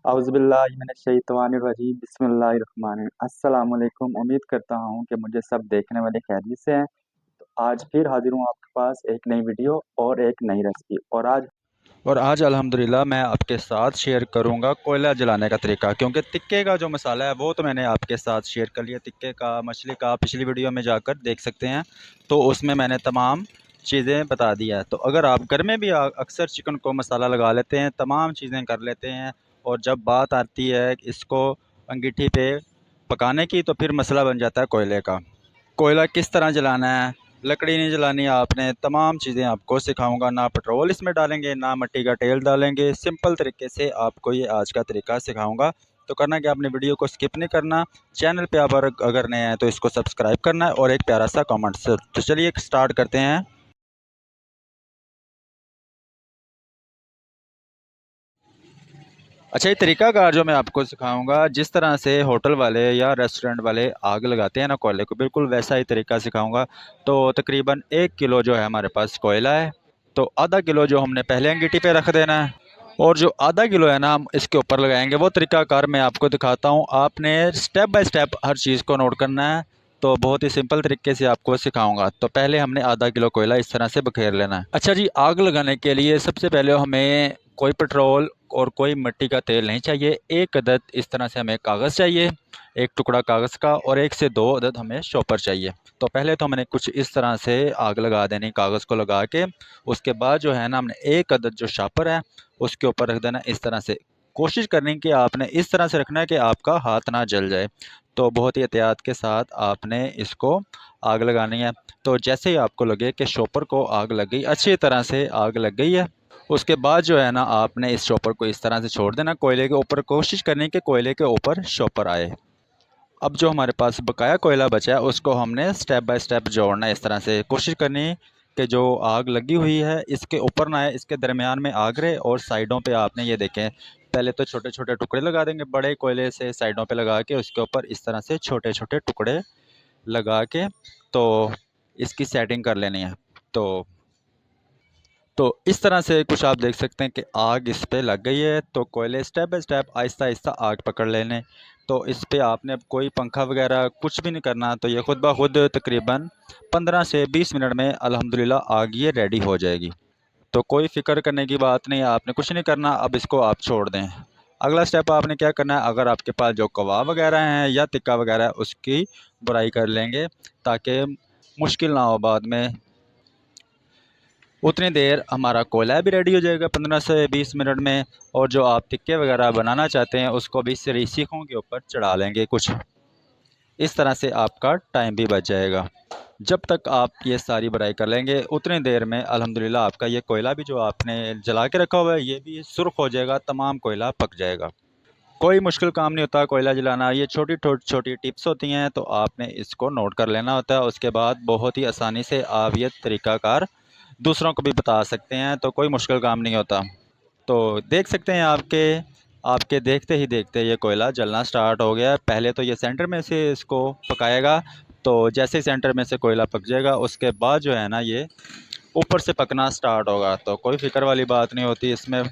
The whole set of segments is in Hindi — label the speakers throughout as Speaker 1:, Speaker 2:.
Speaker 1: औज़ुबिल्लाहिमिनश्शैतानिर्रजीम बिस्मिल्लाहिर्रहमानिर्रहीम। अस्सलाम वालेकुम। उम्मीद करता हूँ कि मुझे सब देखने वाले खैरियत से हैं। तो आज फिर हाजिर हूँ आपके पास एक नई वीडियो और एक नई रेसिपी। और आज अल्हम्दुलिल्लाह मैं आपके साथ शेयर करूंगा कोयला जलाने का तरीका, क्योंकि तिक्के का जो मसाला है वो तो मैंने आपके साथ शेयर कर लिया। तिक्के का, मछली का पिछली वीडियो में जाकर देख सकते हैं, तो उसमें मैंने तमाम चीज़ें बता दिया है। तो अगर आप घर में भी अक्सर चिकन को मसाला लगा लेते हैं, तमाम चीज़ें कर लेते हैं, और जब बात आती है इसको अंगीठी पे पकाने की, तो फिर मसला बन जाता है कोयले का। कोयला किस तरह जलाना है, लकड़ी नहीं जलानी है आपने, तमाम चीज़ें आपको सिखाऊंगा। ना पेट्रोल इसमें डालेंगे, ना मिट्टी का तेल डालेंगे, सिंपल तरीके से आपको ये आज का तरीका सिखाऊंगा। तो करना कि आपने वीडियो को स्किप नहीं करना। चैनल पे आप अगर नए हैं तो इसको सब्सक्राइब करना है और एक प्यारा सा कमेंट से। तो चलिए स्टार्ट करते हैं। अच्छा, ये तरीकाकार जो मैं आपको सिखाऊंगा, जिस तरह से होटल वाले या रेस्टोरेंट वाले आग लगाते हैं ना कोयले को, बिल्कुल वैसा ही तरीका सिखाऊंगा। तो तकरीबन 1 किलो जो है हमारे पास कोयला है, तो आधा किलो जो हमने पहले अंगीठी पे रख देना है, और जो आधा किलो है ना हम इसके ऊपर लगाएंगे। वो तरीकाकार मैं आपको दिखाता हूँ, आपने स्टेप बाय स्टेप हर चीज़ को नोट करना है। तो बहुत ही सिंपल तरीके से आपको सिखाऊंगा। तो पहले हमने आधा किलो कोयला इस तरह से बखेर लेना है। अच्छा जी, आग लगाने के लिए सबसे पहले हमें कोई पेट्रोल और कोई मिट्टी का तेल नहीं चाहिए। एक अदद इस तरह से हमें कागज़ चाहिए, एक टुकड़ा कागज़ का, और 1 से 2 अदद हमें शॉपर चाहिए। तो पहले तो हमने कुछ इस तरह से आग लगा देनी कागज़ को लगा के। उसके बाद जो है ना, हमने एक अदद जो शॉपर है उसके ऊपर रख देना इस तरह से। कोशिश करनी कि आपने इस तरह से रखना है कि आपका हाथ ना जल जाए। तो बहुत ही एहतियात के साथ आपने इसको आग लगानी है। तो जैसे ही आपको लगे कि शॉपर को आग लग गई, अच्छी तरह से आग लग गई है, उसके बाद जो है ना आपने इस शॉपर को इस तरह से छोड़ देना कोयले के ऊपर। कोशिश करनी कि कोयले के ऊपर शॉपर आए। अब जो हमारे पास बकाया कोयला बचा है उसको हमने स्टेप बाय स्टेप जोड़ना है इस तरह से। कोशिश करनी कि जो आग लगी हुई है इसके ऊपर ना आए, इसके दरमियान में आग रहे, और साइडों पे आपने ये देखें, पहले तो छोटे छोटे टुकड़े लगा देंगे बड़े कोयले से, साइडों पे लगा के उसके ऊपर इस तरह से छोटे छोटे टुकड़े लगा के, तो इसकी सेटिंग कर लेनी है। तो इस तरह से कुछ आप देख सकते हैं कि आग इस पे लग गई है। तो कोयले step by step Aahista Aahista आग पकड़ लेने। तो इस पे आपने अब कोई पंखा वगैरह कुछ भी नहीं करना। तो ये खुद ब खुद तकरीबन 15 से 20 मिनट में अल्हम्दुलिल्लाह आग ये रेडी हो जाएगी। तो कोई फ़िक्र करने की बात नहीं है, आपने कुछ नहीं करना। अब इसको आप छोड़ दें। अगला स्टेप आपने क्या करना है, अगर आपके पास जो कबाब वगैरह हैं या टिक्का वगैरह है उसकी बुराई कर लेंगे, ताकि मुश्किल ना हो बाद में। उतनी देर हमारा कोयला भी रेडी हो जाएगा 15 से 20 मिनट में, और जो आप टिक्के वगैरह बनाना चाहते हैं उसको भी सीखों के ऊपर चढ़ा लेंगे कुछ। इस तरह से आपका टाइम भी बच जाएगा। जब तक आप ये सारी बुराई कर लेंगे, उतनी देर में अल्हम्दुलिल्लाह आपका ये कोयला भी जो आपने जला के रखा हुआ है ये भी सुर्ख हो जाएगा, तमाम कोयला पक जाएगा। कोई मुश्किल काम नहीं होता कोयला जलाना, ये छोटी छोटी टिप्स होती हैं, तो आपने इसको नोट कर लेना होता है। उसके बाद बहुत ही आसानी से आप ये तरीकाकार दूसरों को भी बता सकते हैं। तो कोई मुश्किल काम नहीं होता। तो देख सकते हैं आपके आपके देखते ही देखते ये कोयला जलना स्टार्ट हो गया है। पहले तो ये सेंटर में से इसको पकाएगा, तो जैसे ही सेंटर में से कोयला पक जाएगा उसके बाद जो है ना ये ऊपर से पकना स्टार्ट होगा। तो कोई फ़िक्र वाली बात नहीं होती इसमें,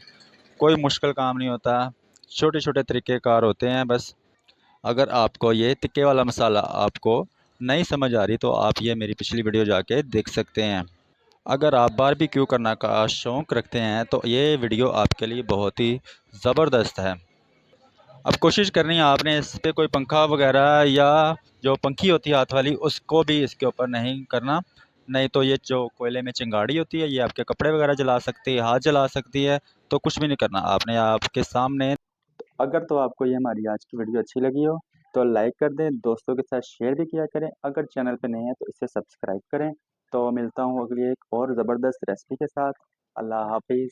Speaker 1: कोई मुश्किल काम नहीं होता, छोटे छोटे तरीक़ेकार होते हैं बस। अगर आपको ये टिक्के वाला मसाला आपको नहीं समझ आ रही, तो आप ये मेरी पिछली वीडियो जाके देख सकते हैं। अगर आप बारबेक्यू करने का शौक़ रखते हैं तो ये वीडियो आपके लिए बहुत ही ज़बरदस्त है। अब कोशिश करनी है आपने इस पे कोई पंखा वगैरह या जो पंखी होती है हाथ वाली उसको भी इसके ऊपर नहीं करना। नहीं तो ये जो कोयले में चिंगाड़ी होती है ये आपके कपड़े वगैरह जला सकती है, हाथ जला सकती है। तो कुछ भी नहीं करना आपने, आपके सामने। अगर तो आपको ये हमारी आज की वीडियो अच्छी लगी हो तो लाइक कर दें, दोस्तों के साथ शेयर भी किया करें। अगर चैनल पे नए हैं तो इसे सब्सक्राइब करें। तो मिलता हूँ अगली एक और ज़बरदस्त रेसिपी के साथ। अल्लाह हाफिज़।